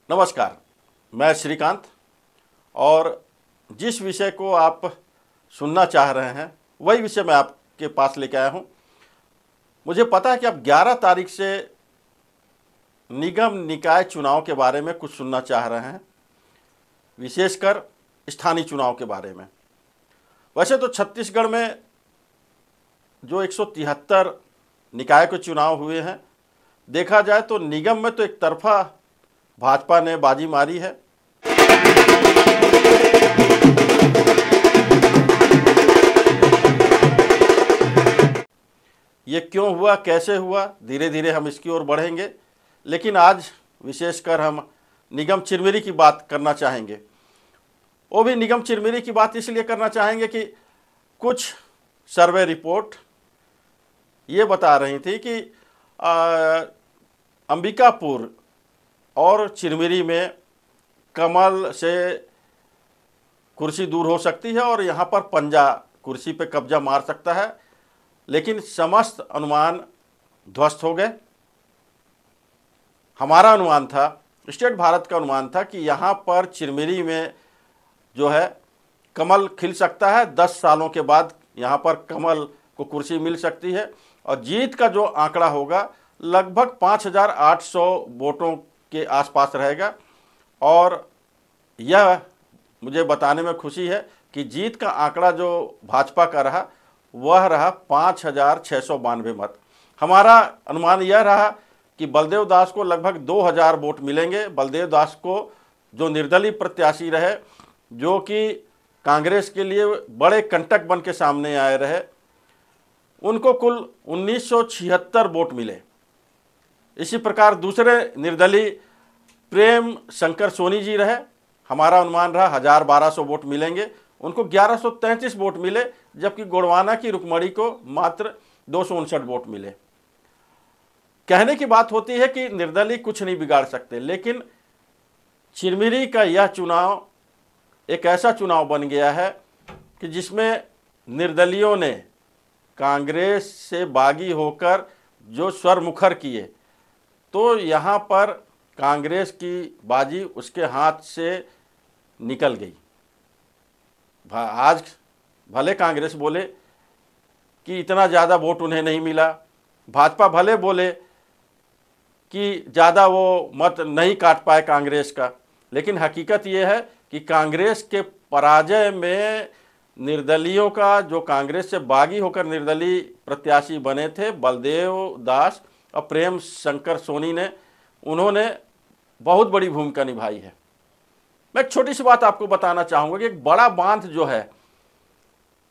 नमस्कार, मैं श्रीकांत। और जिस विषय को आप सुनना चाह रहे हैं वही विषय मैं आपके पास लेके आया हूँ। मुझे पता है कि आप 11 तारीख से निगम निकाय चुनाव के बारे में कुछ सुनना चाह रहे हैं, विशेषकर स्थानीय चुनाव के बारे में। वैसे तो छत्तीसगढ़ में जो 173 निकाय के चुनाव हुए हैं, देखा जाए तो निगम में तो एक तरफा भाजपा ने बाजी मारी है। ये क्यों हुआ, कैसे हुआ, धीरे धीरे हम इसकी ओर बढ़ेंगे। लेकिन आज विशेषकर हम निगम चिरमिरी की बात करना चाहेंगे। वो भी निगम चिरमिरी की बात इसलिए करना चाहेंगे कि कुछ सर्वे रिपोर्ट ये बता रही थी कि अंबिकापुर और चिरमिरी में कमल से कुर्सी दूर हो सकती है और यहाँ पर पंजा कुर्सी पे कब्जा मार सकता है। लेकिन समस्त अनुमान ध्वस्त हो गए। हमारा अनुमान था, स्टेट भारत का अनुमान था कि यहाँ पर चिरमिरी में जो है कमल खिल सकता है। 10 सालों के बाद यहाँ पर कमल को कुर्सी मिल सकती है और जीत का जो आंकड़ा होगा लगभग 5,800 वोटों के आसपास रहेगा। और यह मुझे बताने में खुशी है कि जीत का आंकड़ा जो भाजपा का रहा वह रहा 5,692 मत। हमारा अनुमान यह रहा कि बलदेव दास को लगभग 2,000 वोट मिलेंगे। बलदेव दास को जो निर्दलीय प्रत्याशी रहे, जो कि कांग्रेस के लिए बड़े कंटक बन के सामने आए रहे, उनको कुल 1976 वोट मिले। इसी प्रकार दूसरे निर्दलीय प्रेम शंकर सोनी जी रहे, हमारा अनुमान रहा 1,000-1,200 वोट मिलेंगे, उनको 1,133 वोट मिले। जबकि गोड़वाना की रुक्मणी को मात्र 259 वोट मिले। कहने की बात होती है कि निर्दलीय कुछ नहीं बिगाड़ सकते, लेकिन चिरमिरी का यह चुनाव एक ऐसा चुनाव बन गया है कि जिसमें निर्दलियों ने कांग्रेस से बागी होकर जो स्वर मुखर किए, तो यहाँ पर कांग्रेस की बाजी उसके हाथ से निकल गई। आज भले कांग्रेस बोले कि इतना ज़्यादा वोट उन्हें नहीं मिला, भाजपा भले बोले कि ज़्यादा वो मत नहीं काट पाए कांग्रेस का, लेकिन हकीकत ये है कि कांग्रेस के पराजय में निर्दलियों का, जो कांग्रेस से बागी होकर निर्दलीय प्रत्याशी बने थे बलदेव दास और प्रेम शंकर सोनी ने, उन्होंने बहुत बड़ी भूमिका निभाई है। मैं एक छोटी सी बात आपको बताना चाहूँगा कि एक बड़ा बांध जो है,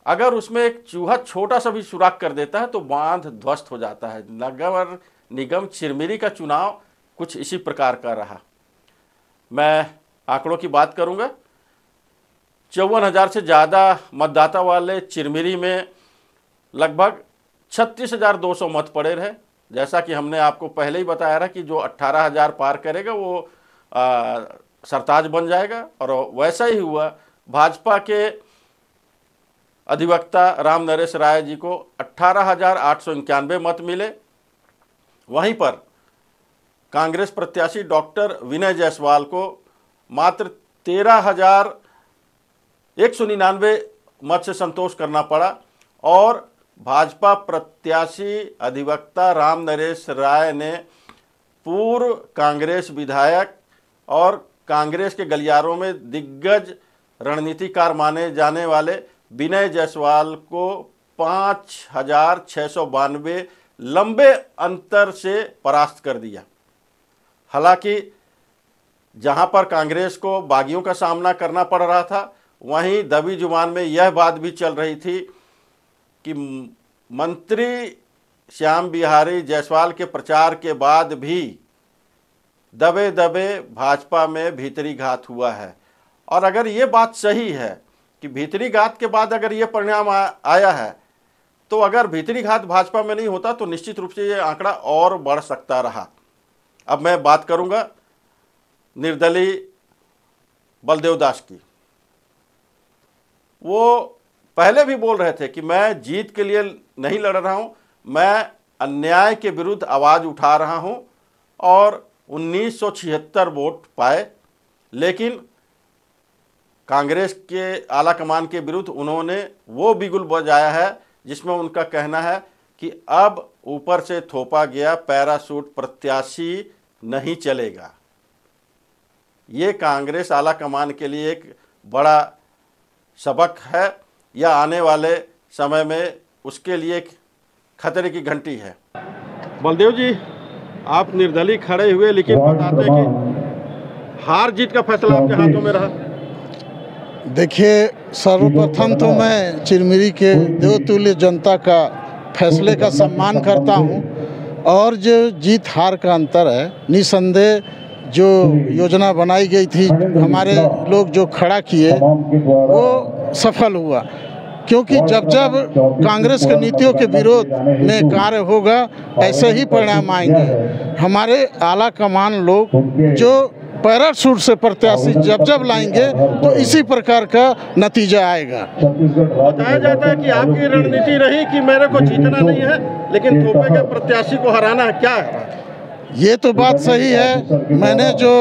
अगर उसमें एक चूहा छोटा सा भी सुराख कर देता है तो बांध ध्वस्त हो जाता है। नगर निगम चिरमिरी का चुनाव कुछ इसी प्रकार का रहा। मैं आंकड़ों की बात करूँगा। 54,000 से ज़्यादा मतदाता वाले चिरमिरी में लगभग 36,200 मत पड़े रहे। जैसा कि हमने आपको पहले ही बताया था कि जो 18,000 पार करेगा वो सरताज बन जाएगा, और वैसा ही हुआ। भाजपा के अधिवक्ता राम नरेश राय जी को 18,891 मत मिले। वहीं पर कांग्रेस प्रत्याशी डॉक्टर विनय जायसवाल को मात्र 13,199 मत से संतोष करना पड़ा। और भाजपा प्रत्याशी अधिवक्ता राम नरेश राय ने पूर्व कांग्रेस विधायक और कांग्रेस के गलियारों में दिग्गज रणनीतिकार माने जाने वाले विनय जायसवाल को 5,692 लंबे अंतर से परास्त कर दिया। हालांकि जहां पर कांग्रेस को बागियों का सामना करना पड़ रहा था, वहीं दबी जुबान में यह बात भी चल रही थी कि मंत्री श्याम बिहारी जायसवाल के प्रचार के बाद भी दबे दबे भाजपा में भीतरी घात हुआ है। और अगर ये बात सही है कि भीतरी घात के बाद अगर ये परिणाम आया है, तो अगर भीतरी घात भाजपा में नहीं होता तो निश्चित रूप से ये आंकड़ा और बढ़ सकता रहा। अब मैं बात करूंगा निर्दलीय बलदेव दास की। वो पहले भी बोल रहे थे कि मैं जीत के लिए नहीं लड़ रहा हूं, मैं अन्याय के विरुद्ध आवाज उठा रहा हूं और 1976 वोट पाए, लेकिन कांग्रेस के आला कमान के विरुद्ध उन्होंने वो बिगुल बजाया है जिसमें उनका कहना है कि अब ऊपर से थोपा गया पैराशूट प्रत्याशी नहीं चलेगा। ये कांग्रेस आला कमान के लिए एक बड़ा सबक है या आने वाले समय में उसके लिए एक खतरे की घंटी है। बलदेव जी, आप निर्दलीय खड़े हुए, लेकिन बताते हैं कि हार जीत का फैसला आपके हाथों में रहा। देखिए, सर्वप्रथम तो मैं चिरमिरी के देवतुल्य जनता का फैसले का सम्मान करता हूं, और जो जीत हार का अंतर है, निसंदेह जो योजना बनाई गई थी, हमारे लोग जो खड़ा किए वो सफल हुआ, क्योंकि जब जब कांग्रेस के नीतियों के विरोध में कार्य होगा ऐसे ही परिणाम आएंगे। हमारे आला कमान लोग जो पैराशूट से प्रत्याशी जब जब लाएंगे तो इसी प्रकार का नतीजा आएगा। बताया जाता है कि आपकी रणनीति रही कि मेरे को जीतना नहीं है, लेकिन थोपे के प्रत्याशी को हराना है, क्या है? ये तो बात सही है। मैंने जो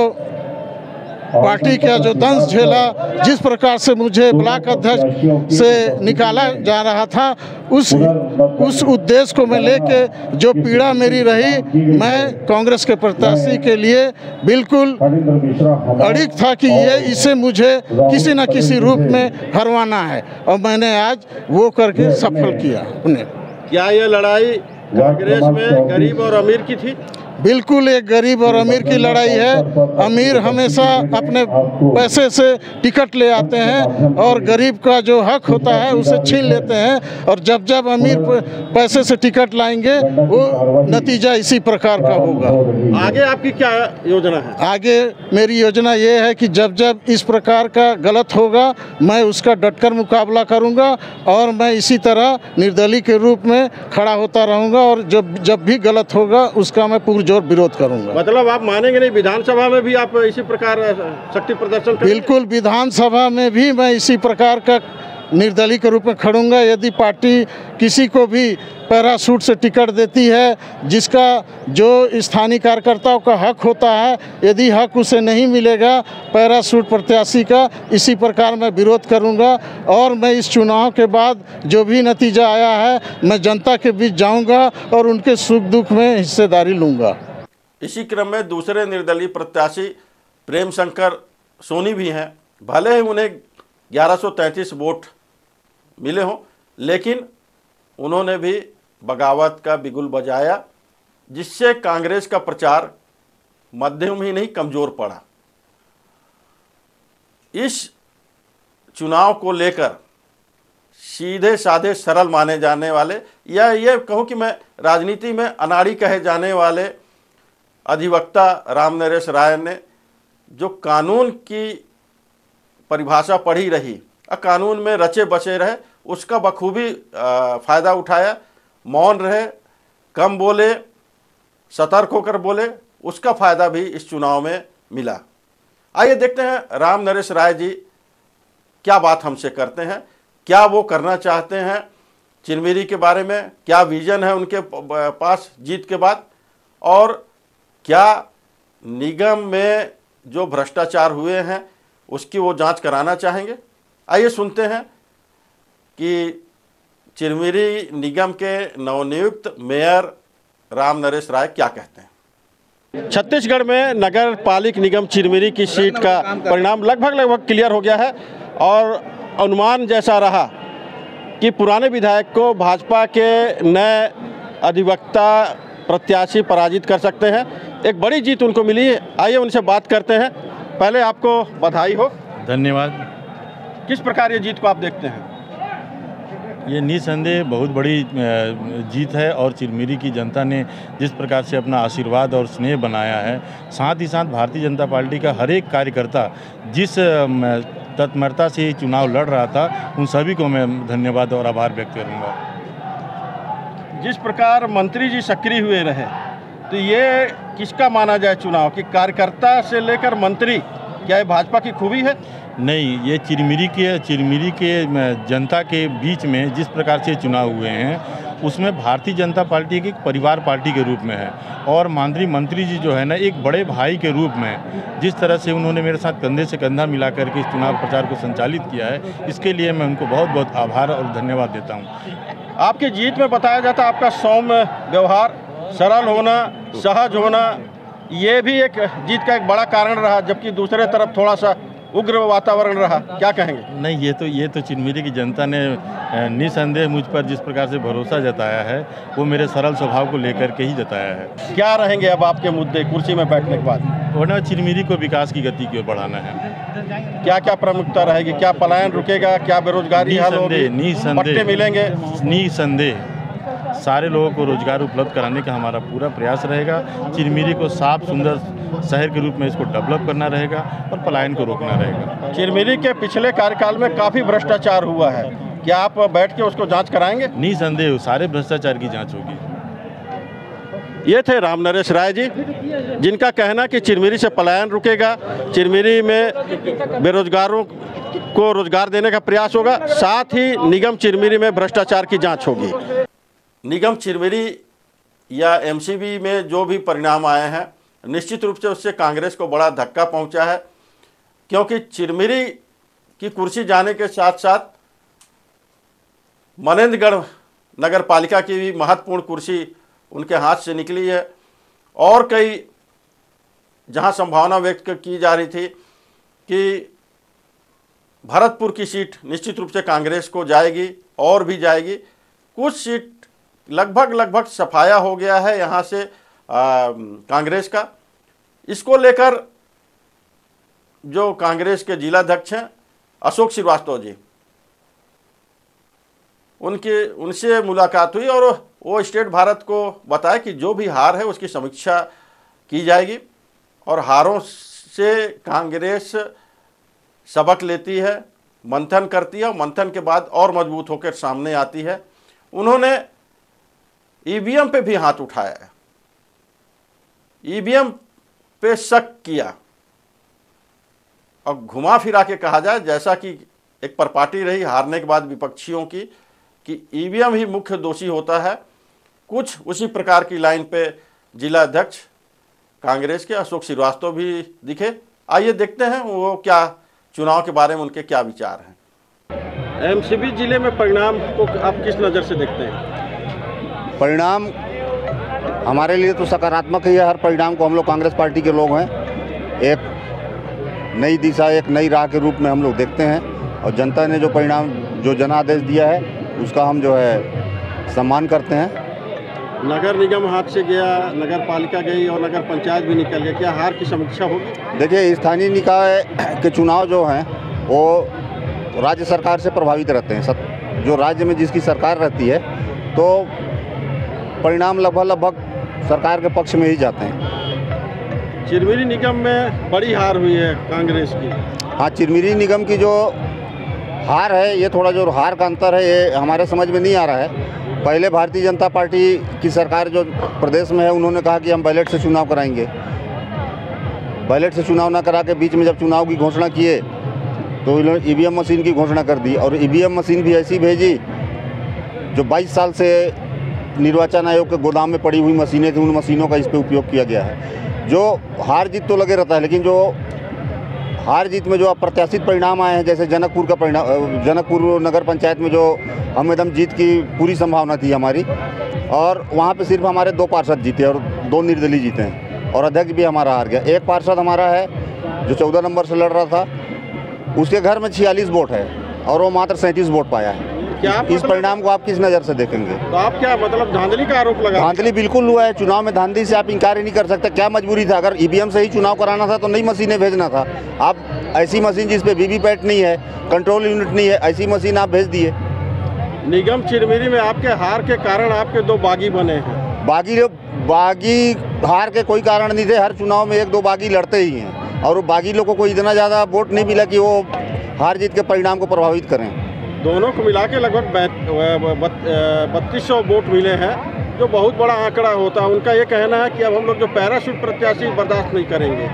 पार्टी का जो दंश झेला, जिस प्रकार से मुझे ब्लॉक अध्यक्ष से निकाला जा रहा था, उस उद्देश्य को मैं लेके जो पीड़ा मेरी रही, मैं कांग्रेस के प्रत्याशी के लिए बिल्कुल अड़िग था कि इसे मुझे किसी न किसी रूप में हरवाना है, और मैंने आज वो करके सफल किया अपने। क्या ये लड़ाई कांग्रेस में गरीब और अमीर की थी? बिल्कुल एक गरीब और अमीर की लड़ाई है। अमीर हमेशा अपने पैसे से टिकट ले आते हैं और गरीब का जो हक होता है उसे छीन लेते हैं, और जब जब अमीर पैसे से टिकट लाएंगे वो नतीजा इसी प्रकार का होगा। आगे आपकी क्या योजना है? आगे मेरी योजना ये है कि जब जब इस प्रकार का गलत होगा मैं उसका डटकर मुकाबला करूंगा, और मैं इसी तरह निर्दलीय के रूप में खड़ा होता रहूंगा, और जब भी गलत होगा उसका मैं पुरजोर विरोध करूंगा। मतलब आप मानेंगे नहीं, विधानसभा में भी आप इसी प्रकार शक्ति प्रदर्शन करेंगे? बिल्कुल, विधानसभा में भी मैं इसी प्रकार का निर्दलीय के रूप में खड़ूंगा। यदि पार्टी किसी को भी पैराशूट से टिकट देती है, जिसका जो स्थानीय कार्यकर्ताओं का हक होता है, यदि हक उसे नहीं मिलेगा पैराशूट प्रत्याशी का, इसी प्रकार मैं विरोध करूंगा। और मैं इस चुनाव के बाद जो भी नतीजा आया है, मैं जनता के बीच जाऊंगा और उनके सुख दुख में हिस्सेदारी लूंगा। इसी क्रम में दूसरे निर्दलीय प्रत्याशी प्रेम शंकर सोनी भी हैं। भले ही उन्हें 1133 वोट मिले हों, लेकिन उन्होंने भी बगावत का बिगुल बजाया, जिससे कांग्रेस का प्रचार मध्यम ही नहीं कमजोर पड़ा। इस चुनाव को लेकर सीधे साधे सरल माने जाने वाले, या ये कहूँ कि मैं राजनीति में अनाड़ी कहे जाने वाले अधिवक्ता राम नरेश राय ने जो कानून की परिभाषा पढ़ी रही और कानून में रचे बचे रहे, उसका बखूबी फ़ायदा उठाया। मौन रहे, कम बोले, सतर्क होकर बोले, उसका फ़ायदा भी इस चुनाव में मिला। आइए देखते हैं राम नरेश राय जी क्या बात हमसे करते हैं, क्या वो करना चाहते हैं चिरमिरी के बारे में, क्या विजन है उनके पास जीत के बाद, और क्या निगम में जो भ्रष्टाचार हुए हैं उसकी वो जांच कराना चाहेंगे। आइए सुनते हैं कि चिरमिरी निगम के नवनियुक्त मेयर राम नरेश राय क्या कहते हैं। छत्तीसगढ़ में नगर पालिक निगम चिरमिरी की सीट का परिणाम लगभग क्लियर हो गया है, और अनुमान जैसा रहा कि पुराने विधायक को भाजपा के नए अधिवक्ता प्रत्याशी पराजित कर सकते हैं। एक बड़ी जीत उनको मिली है। आइए उनसे बात करते हैं। पहले आपको बधाई हो। धन्यवाद। किस प्रकार ये जीत को आप देखते हैं? ये निसंदेह बहुत बड़ी जीत है, और चिरमिरी की जनता ने जिस प्रकार से अपना आशीर्वाद और स्नेह बनाया है, साथ ही साथ भारतीय जनता पार्टी का हर एक कार्यकर्ता जिस तत्परता से चुनाव लड़ रहा था, उन सभी को मैं धन्यवाद और आभार व्यक्त करूंगा। जिस प्रकार मंत्री जी सक्रिय हुए रहे, तो ये किसका माना जाए चुनाव कि कार्यकर्ता से लेकर मंत्री, क्या ये भाजपा की खूबी है? नहीं, ये चिरमिरी के जनता के बीच में जिस प्रकार से चुनाव हुए हैं, उसमें भारतीय जनता पार्टी की एक परिवार पार्टी के रूप में है, और माननीय मंत्री जी जो है ना, एक बड़े भाई के रूप में जिस तरह से उन्होंने मेरे साथ कंधे से कंधा मिला करके इस चुनाव प्रचार को संचालित किया है, इसके लिए मैं उनको बहुत बहुत आभार और धन्यवाद देता हूँ। आपकी जीत में बताया जाता है आपका सौम्य व्यवहार, सरल होना, सहज होना, ये भी एक जीत का एक बड़ा कारण रहा, जबकि दूसरे तरफ थोड़ा सा उग्र वातावरण रहा। क्या कहेंगे? नहीं, ये तो चिरमिरी की जनता ने निसंदेह मुझ पर जिस प्रकार से भरोसा जताया है, वो मेरे सरल स्वभाव को लेकर के ही जताया है। क्या रहेंगे अब आपके मुद्दे कुर्सी में बैठने के बाद? वरना चिरमिरी को विकास की गति की ओर बढ़ाना है। क्या क्या प्रमुखता रहेगी? क्या पलायन रुकेगा? क्या बेरोजगारी हल होगी? पट्टे मिलेंगे? निसंदेह सारे लोगों को रोजगार उपलब्ध कराने का हमारा पूरा प्रयास रहेगा। चिरमिरी को साफ सुंदर शहर के रूप में इसको डेवलप करना रहेगा और पलायन को रोकना रहेगा। चिरमिरी के पिछले कार्यकाल में काफ़ी भ्रष्टाचार हुआ है, क्या आप बैठ के उसको जांच कराएंगे? निसंदेह सारे भ्रष्टाचार की जांच होगी। ये थे रामनरेश राय जी, जिनका कहना कि चिरमिरी से पलायन रुकेगा, चिरमिरी में बेरोजगारों को रोजगार देने का प्रयास होगा, साथ ही निगम चिरमिरी में भ्रष्टाचार की जांच होगी। निगम चिरमिरी या एमसीबी में जो भी परिणाम आए हैं, निश्चित रूप से उससे कांग्रेस को बड़ा धक्का पहुंचा है, क्योंकि चिरमिरी की कुर्सी जाने के साथ साथ मनेंद्रगढ़ नगर पालिका की भी महत्वपूर्ण कुर्सी उनके हाथ से निकली है, और कई जहां संभावना व्यक्त की जा रही थी कि भरतपुर की सीट निश्चित रूप से कांग्रेस को जाएगी और भी जाएगी। कुछ सीट लगभग सफाया हो गया है यहाँ से कांग्रेस का। इसको लेकर जो कांग्रेस के जिलाध्यक्ष हैं अशोक श्रीवास्तव जी, उनसे मुलाकात हुई और वो स्टेट भारत को बताया कि जो भी हार है उसकी समीक्षा की जाएगी और हारों से कांग्रेस सबक लेती है, मंथन करती है और मंथन के बाद और मजबूत होकर सामने आती है। उन्होंने ईवीएम पे भी हाथ उठाया है, ईवीएम पे शक किया और घुमा फिरा के कहा जाए, जैसा कि एक परपाटी रही हारने के बाद विपक्षियों की कि ईवीएम ही मुख्य दोषी होता है, कुछ उसी प्रकार की लाइन पे जिला अध्यक्ष कांग्रेस के अशोक श्रीवास्तव भी दिखे। आइए देखते हैं वो क्या चुनाव के बारे में उनके क्या विचार हैं। एमसीबी जिले में परिणाम को आप किस नज़र से देखते हैं? परिणाम हमारे लिए तो सकारात्मक ही है। हर परिणाम को हम लोग कांग्रेस पार्टी के लोग हैं एक नई दिशा, एक नई राह के रूप में हम लोग देखते हैं, और जनता ने जो परिणाम, जो जनादेश दिया है उसका हम जो है सम्मान करते हैं। नगर निगम हाथ से गया, नगर पालिका गई और नगर पंचायत भी निकल गया, क्या हार की समीक्षा होगी? देखिए, स्थानीय निकाय के चुनाव जो हैं वो राज्य सरकार से प्रभावित रहते हैं। जो राज्य में जिसकी सरकार रहती है तो परिणाम लगभग सरकार के पक्ष में ही जाते हैं। चिरमिरी निगम में बड़ी हार हुई है कांग्रेस की। हाँ, चिरमिरी निगम की जो हार है, ये थोड़ा जो हार का अंतर है ये हमारे समझ में नहीं आ रहा है। पहले भारतीय जनता पार्टी की सरकार जो प्रदेश में है, उन्होंने कहा कि हम बैलेट से चुनाव कराएंगे। बैलेट से चुनाव ना करा के बीच में जब चुनाव की घोषणा किए तो इन्होंने ईवीएम मशीन की घोषणा कर दी, और ईवीएम मशीन भी ऐसी भेजी जो 22 साल से निर्वाचन आयोग के गोदाम में पड़ी हुई मशीनें थी, उन मशीनों का इस पर उपयोग किया गया है। जो हार जीत तो लगे रहता है, लेकिन जो हार जीत में जो अप्रत्याशित परिणाम आए हैं, जैसे जनकपुर का परिणाम, जनकपुर नगर पंचायत में जो हम एकदम जीत की पूरी संभावना थी हमारी, और वहाँ पे सिर्फ हमारे 2 पार्षद जीते और 2 निर्दलीय जीते हैं, और अध्यक्ष भी हमारा हार गया। एक पार्षद हमारा है जो 14 नंबर से लड़ रहा था, उसके घर में 46 वोट है और वो मात्र 37 वोट पाया है। क्या इस परिणाम को आप किस नज़र से देखेंगे? तो आप क्या मतलब धांधली का आरोप लगा? धांधली बिल्कुल हुआ है। चुनाव में धांधली से आप इनकार ही नहीं कर सकते। क्या मजबूरी था? अगर ईवीएम से ही चुनाव कराना था तो नई मशीनें भेजना था। आप ऐसी मशीन जिस पे वीवीपैट नहीं है, कंट्रोल यूनिट नहीं है, ऐसी मशीन आप भेज दिए। निगम चिरमिरी में आपके हार के कारण आपके 2 बागी बने हैं। बागी हार के कोई कारण नहीं थे। हर चुनाव में 1-2 बागी लड़ते ही हैं, और वो बागी लोगों को इतना ज़्यादा वोट नहीं मिला कि वो हार जीत के परिणाम को प्रभावित करें। दोनों को मिला के लगभग 3200 वोट मिले हैं, जो बहुत बड़ा आंकड़ा होता है। उनका ये कहना है कि अब हम लोग जो पैराशूट प्रत्याशी बर्दाश्त नहीं करेंगे।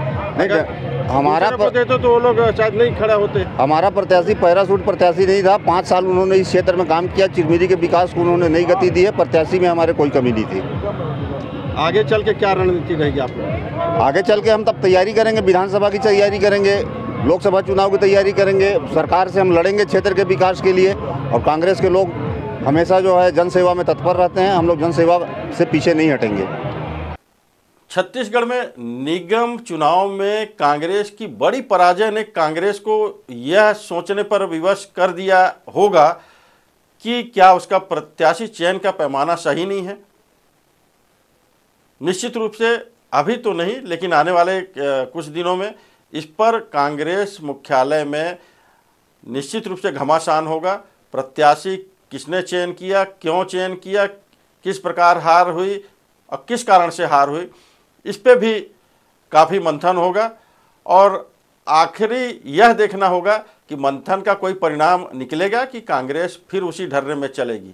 हमारा दूसरे को देते तो वो लोग शायद नहीं खड़ा होते। हमारा प्रत्याशी पैरासूट प्रत्याशी नहीं था। 5 साल उन्होंने इस क्षेत्र में काम किया। चिरमिरी के विकास को उन्होंने नई गति दी है। प्रत्याशी में हमारे कोई कमी नहीं थी। आगे चल के क्या रणनीति रहेगी आपको? आगे चल के हम तब तैयारी करेंगे, विधानसभा की तैयारी करेंगे, लोकसभा चुनाव की तैयारी करेंगे। सरकार से हम लड़ेंगे क्षेत्र के विकास के लिए। और कांग्रेस के लोग हमेशा जो है जनसेवा में तत्पर रहते हैं। हम लोग जनसेवा से पीछे नहीं हटेंगे। छत्तीसगढ़ में निगम चुनाव में कांग्रेस की बड़ी पराजय ने कांग्रेस को यह सोचने पर विवश कर दिया होगा कि क्या उसका प्रत्याशी चयन का पैमाना सही नहीं है। निश्चित रूप से अभी तो नहीं, लेकिन आने वाले कुछ दिनों में इस पर कांग्रेस मुख्यालय में निश्चित रूप से घमासान होगा। प्रत्याशी किसने चयन किया, क्यों चयन किया, किस प्रकार हार हुई और किस कारण से हार हुई, इस पे भी काफ़ी मंथन होगा। और आखिरी यह देखना होगा कि मंथन का कोई परिणाम निकलेगा कि कांग्रेस फिर उसी ढर्रे में चलेगी।